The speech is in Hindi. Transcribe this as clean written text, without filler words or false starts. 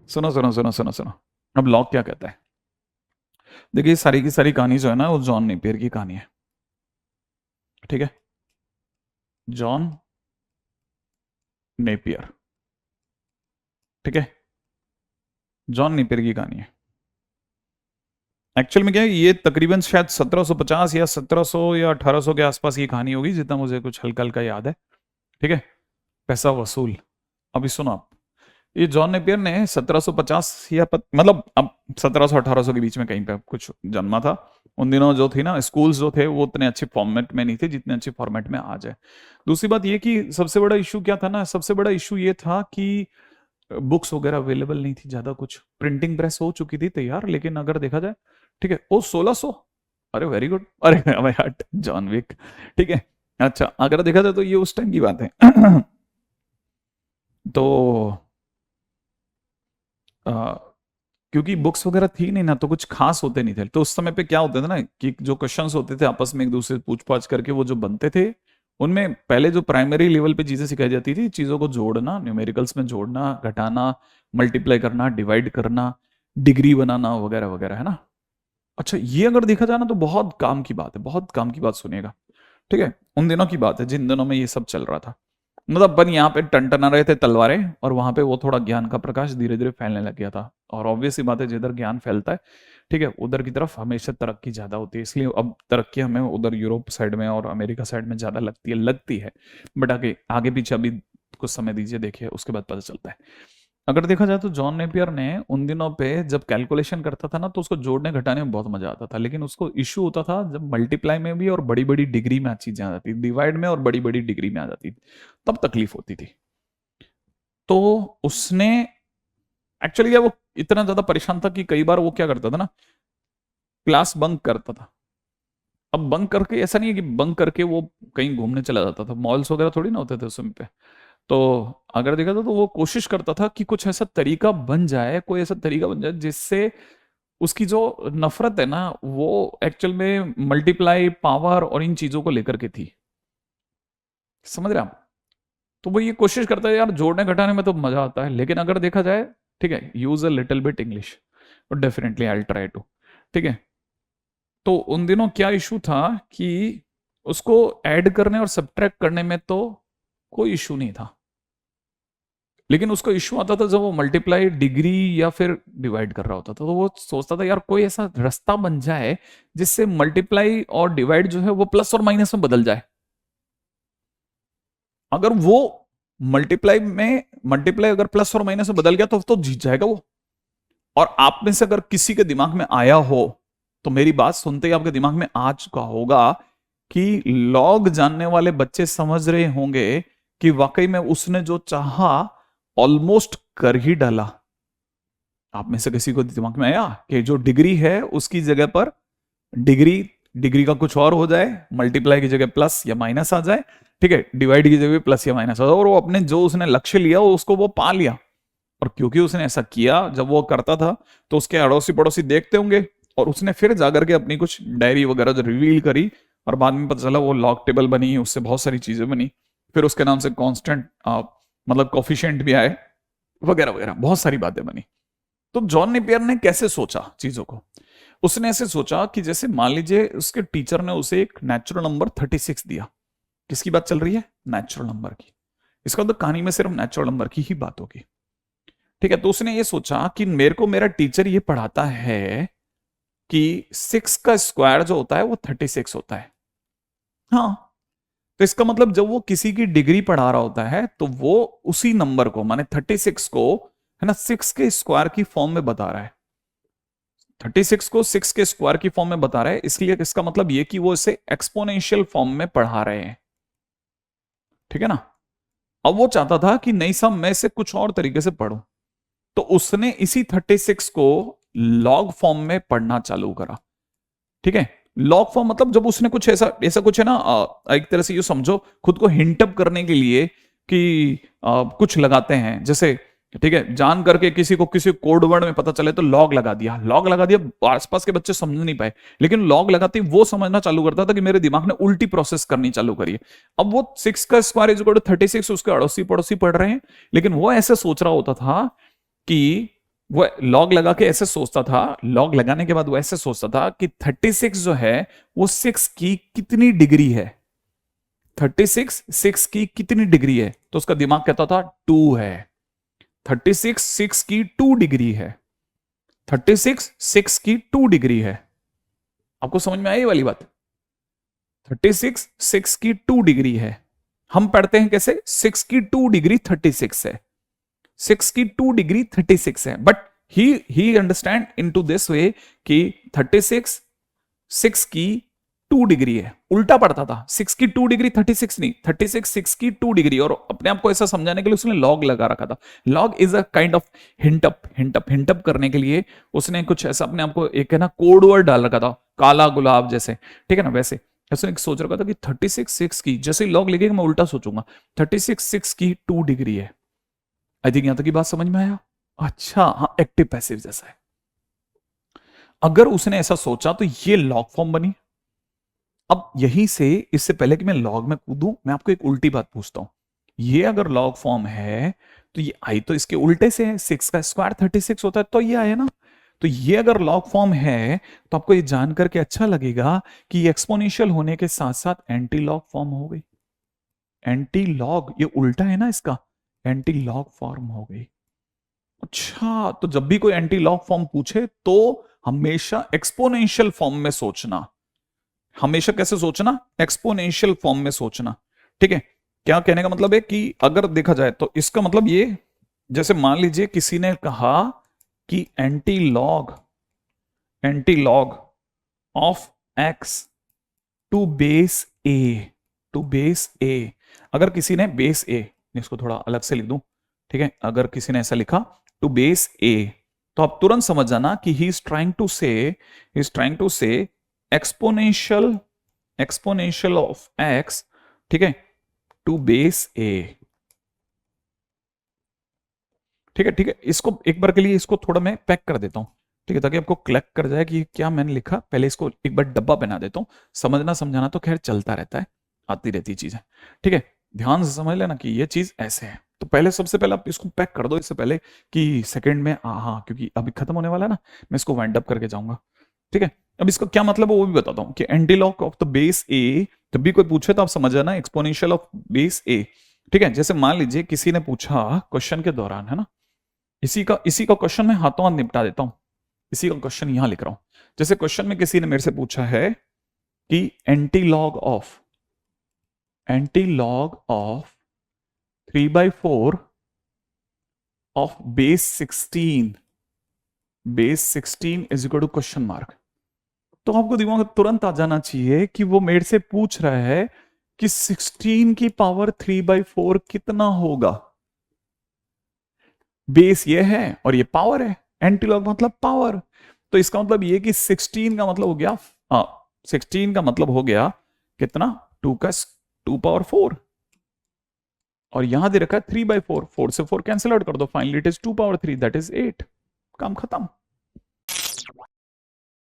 सुनो सुनो सुनो सुनो सुनो। अब लॉग क्या कहता है? देखिए सारी की सारी कहानी जो है ना वो जॉन नेपियर की कहानी है। ठीक है। John Napier. ठीक है। जॉन नेपियर की कहानी है। एक्चुअल में क्या है, ये तकरीबन शायद 1750 या 1700 या 1800 के आसपास की कहानी होगी, जितना मुझे कुछ हल्का हल्का याद है। ठीक है। पैसा वसूल। अभी सुनो आप। ये जॉन नेपियर ने 1750 या मतलब अब 1700 1800 के बीच में कहीं पे कुछ जन्मा था। उन दिनों जो थी ना स्कूल्स जो थे वो उतने अच्छे फॉर्मेट में नहीं थे जितने अच्छे फॉर्मेट में आज है। दूसरी बात ये कि सबसे बड़ा इशू क्या था ना, सबसे बड़ा इशू ये था कि बुक्स वगैरह अवेलेबल नहीं थी ज्यादा, कुछ प्रिंटिंग प्रेस हो चुकी थी तैयार, लेकिन अगर देखा जाए। ठीक है, ओ 1600। अरे वेरी गुड, अरे हमें हट जॉन विक। ठीक है। अच्छा अगर देखा जाए तो ये उस टाइम की बात है। तो आ, क्योंकि बुक्स वगैरह थी नहीं ना, तो कुछ खास होते नहीं थे। तो उस समय पे क्या होते थे ना कि जो क्वेश्चंस होते थे आपस में एक दूसरे से पूछ पाछ करके वो जो बनते थे, उनमें पहले जो प्राइमरी लेवल पे चीजें सिखाई जाती थी, चीजों को जोड़ना, न्यूमेरिकल्स में जोड़ना घटाना, मल्टीप्लाई करना, डिवाइड करना, डिग्री बनाना वगैरह वगैरह, है ना। अच्छा ये अगर देखा जाए ना तो बहुत काम की बात है, बहुत काम की बात सुनिएगा। ठीक है। उन दिनों की बात है जिन दिनों में ये सब चल रहा था। मतलब अपन यहाँ पे टनटना रहे थे तलवारें, और वहां पे वो थोड़ा ज्ञान का प्रकाश धीरे धीरे फैलने लग गया था। और ऑब्वियस सी बात है जिधर ज्ञान फैलता है, ठीक है, उधर की तरफ हमेशा तरक्की ज्यादा होती है। इसलिए अब तरक्की हमें उधर यूरोप साइड में और अमेरिका साइड में ज्यादा लगती है। बट आगे आगे पीछे अभी कुछ समय दीजिए, देखिए उसके बाद पता चलता है। अगर देखा जाए तो जॉन नेपियर ने उन दिनों पे जब कैलकुलेशन करता था ना, तो उसको जोड़ने घटाने में बहुत मजा आता था, लेकिन उसको इश्यू होता था जब मल्टीप्लाई में भी और बड़ी बड़ी डिग्री में चीजें आ जाती, डिवाइड में और बड़ी बड़ी डिग्री में आ जाती, तब तकलीफ होती थी। तो उसने एक्चुअली वो इतना ज्यादा परेशान था कि कई बार वो क्या करता था ना, क्लास बंक करता था। अब बंक करके ऐसा नहीं है कि बंक करके वो कहीं घूमने चला जाता था, मॉल्स वगैरह थोड़ी ना होते थे उस समय पे। तो अगर देखा तो वो कोशिश करता था कि कुछ ऐसा तरीका बन जाए, कोई ऐसा तरीका बन जाए जिससे उसकी जो नफरत है ना वो एक्चुअल में मल्टीप्लाई पावर और इन चीजों को लेकर के थी। समझ रहे हैं आप? तो वो ये कोशिश करता है यार जोड़ने घटाने में तो मजा आता है, लेकिन अगर देखा जाए, ठीक है, use a little bit English, और डेफिनेटली आई ट्राई टू। ठीक है। तो उन दिनों क्या इशू था कि उसको ऐड करने और सब्ट्रैक्ट करने में तो कोई इशू नहीं था, लेकिन उसको इश्यू आता था जब वो मल्टीप्लाई डिग्री या फिर डिवाइड कर रहा होता था। तो वो सोचता था यार कोई ऐसा रास्ता बन जाए जिससे मल्टीप्लाई और डिवाइड जो है वो प्लस और माइनस में बदल जाए। अगर वो मल्टीप्लाई अगर प्लस और माइनस में बदल गया तो जीत जाएगा वो। और आप में से अगर किसी के दिमाग में आया हो, तो मेरी बात सुनते ही आपके दिमाग में आ चुका होगा कि लॉग जानने वाले बच्चे समझ रहे होंगे कि वाकई में उसने जो चाहा ऑलमोस्ट कर ही डाला। आप में से किसी को दिमाग में आया कि जो डिग्री है उसकी जगह पर डिग्री डिग्री का कुछ और हो जाए, मल्टीप्लाई की जगह प्लस या माइनस आ जाए, ठीक है, डिवाइड की जगह प्लस या माइनस आ जाए, और वो अपने जो उसने लक्ष्य लिया उसको वो पा लिया। और क्योंकि उसने ऐसा किया, जब वो करता था तो उसके अड़ोसी पड़ोसी देखते होंगे, और उसने फिर जाकर के अपनी कुछ डायरी वगैरह जो रिवील करी, और बाद में पता चला वो लॉग टेबल बनी, उससे बहुत सारी चीजें बनी। फिर उसके नाम से कांस्टेंट मतलब कॉफिशिएंट भी आए, वगैरह वगैरह बहुत सारी बातें बनी। तो जॉन नेपियर ने कैसे सोचा चीजों को? उसने ऐसे सोचा कि जैसे मान लीजिए उसके टीचर ने उसे एक नेचुरल नंबर 36 दिया। किसकी बात चल रही है? नेचुरल नंबर की। इसका तो कहानी में सिर्फ नेचुरल नंबर की ही बात होगी। ठीक है। तो उसने ये सोचा कि मेरे को मेरा टीचर ये पढ़ाता है कि 6 का स्क्वायर जो होता है वो 36 होता है। हाँ। तो इसका मतलब जब वो किसी की डिग्री पढ़ा रहा होता है तो वो उसी नंबर को माने 36 को, है ना, 6 के स्क्वायर की फॉर्म में बता रहा है। 36 को 6 के स्क्वायर की फॉर्म में बता रहा है, इसलिए इसका मतलब ये कि वो इसे एक्सपोनेंशियल फॉर्म में पढ़ा रहे हैं। ठीक है ना। अब वो चाहता था कि नहीं साहब मैं इसे कुछ और तरीके से पढ़ूं, तो उसने इसी 36 को लॉग फॉर्म में पढ़ना चालू करा। ठीक है। लॉग फॉर्म मतलब जब उसने कुछ ऐसा ऐसा कुछ है ना, एक तरह से ये समझो खुद को हिंटअप करने के लिए कि कुछ लगाते हैं जैसे, ठीक है, जान करके किसी कोड वर्ड में पता चले तो लॉग लगा दिया, आसपास के बच्चे समझ नहीं पाए, लेकिन लॉग लगाते ही वो समझना चालू करता था कि मेरे दिमाग ने उल्टी प्रोसेस करनी चालू करी है। अब वो 6 का स्क्वायर इज इक्वल टू 36 उसके अड़ोसी पड़ोसी पढ़ रहे हैं, लेकिन वो ऐसे सोच रहा होता था कि वो लॉग लगा के ऐसे सोचता था, लॉग लगाने के बाद वो ऐसे सोचता था कि 36 जो है वो 6 की कितनी डिग्री है, 36 6 की कितनी डिग्री है, तो उसका दिमाग कहता था 2 है। 36 6 की 2 डिग्री है, 36 6 की 2 डिग्री है। आपको समझ में आई ये वाली बात? 36 6 की 2 डिग्री है। हम पढ़ते हैं कैसे, 6 की 2 डिग्री 36 है, 6 की 2 डिग्री 36 है, but he understand into this way कि 36 6 की 2 डिग्री है। उल्टा पड़ता था, 6 की 2 डिग्री 36 नहीं, 36 6 की 2 डिग्री। और अपने आप को ऐसा समझाने के लिए उसने लॉग लगा रखा था। Log is a kind of hint up करने के लिए उसने कुछ ऐसा अपने आप को एक है ना कोड वर्ड डाल रखा था, काला गुलाब जैसे, ठीक है ना, वैसे उसने सोच रखा था कि 36 6 की, जैसे लॉग लिखेगा मैं उल्टा सोचूंगा, 36 6 की 2 डिग्री है। आई थिंक यहां तक की बात समझ में आया? अच्छा, हाँ, एक्टिव पैसिव जैसा है। अगर उसने ऐसा सोचा तो ये लॉग फॉर्म बनी। अब यहीं से, इससे पहले कि मैं लॉग में कूदूं, मैं आपको एक उल्टी बात पूछता हूं। ये अगर लॉग फॉर्म है तो ये आई तो इसके उल्टे से है, 6 का स्क्वायर 36 होता है, तो ये आया ना। तो ये अगर लॉग फॉर्म है तो आपको ये जान करके अच्छा लगेगा कि ये एक्सपोनेंशियल होने के साथ साथ एंटी लॉग फॉर्म हो गई। एंटी लॉग, ये उल्टा है ना इसका, एंटी लॉग फॉर्म हो गई। अच्छा, तो जब भी कोई एंटी लॉग फॉर्म पूछे तो हमेशा एक्सपोनेंशियल फॉर्म में सोचना। हमेशा कैसे सोचना? एक्सपोनेंशियल फॉर्म में सोचना, ठीक है। क्या कहने का मतलब है कि अगर देखा जाए तो इसका मतलब ये, जैसे मान लीजिए किसी ने कहा कि anti log of x to base a, to base a. अगर किसी ने बेस ए, इसको थोड़ा अलग से लिख दूं, ठीक है, अगर किसी ने ऐसा लिखा टू बेस ए, तो आप तुरंत समझ जाना कि ही इज ट्राइंग टू से एक्सपोनेंशियल ऑफ एक्स, ठीक है, टू बेस ए। ठीक है, ठीक है, इसको एक बार के लिए इसको थोड़ा मैं पैक कर देता हूं, ठीक है, ताकि आपको क्लिक कर जाए कि क्या मैंने लिखा। पहले इसको एक बार डब्बा बना देता हूं। समझना समझाना तो खैर चलता रहता है, आती रहती चीजें, ठीक है। ध्यान से समझ लेना कि ये चीज ऐसे है। तो पहले, सबसे पहले आप इसको पैक कर दो, इससे पहले कि सेकंड में, हाँ, क्योंकि अभी खत्म होने वाला है ना, मैं इसको वाइंड अप करके जाऊंगा, ठीक है। अब इसका क्या मतलब है वो भी बताता हूं कि anti log of the base a, जब भी कोई पूछे तो आप समझ जाना एक्सपोनेंशियल ऑफ बेस ए, ठीक है। जैसे मान लीजिए किसी ने पूछा क्वेश्चन के दौरान, है ना, इसी का क्वेश्चन मैं हाथों हाथ निपटा देता हूं। इसी का क्वेश्चन यहां लिख रहा हूं। जैसे क्वेश्चन में किसी ने मेरे से पूछा है कि anti log of 3/4 of base 16 is equal to question mark. तो आपको दिमाग में तुरंत आ जाना चाहिए कि वो मेरे से पूछ रहा है कि 16 की पावर 3/4 कितना होगा। बेस ये है और ये पावर है, एंटीलॉग मतलब पावर। तो इसका मतलब ये कि 16 का मतलब हो गया, हाँ, 16 का मतलब हो गया कितना, 2 पावर 4, और यहां दे रखा है 3/4, 4 से 4 कैंसिल आउट कर दो, finally it is 2 power 3, that is 8। काम खत्म।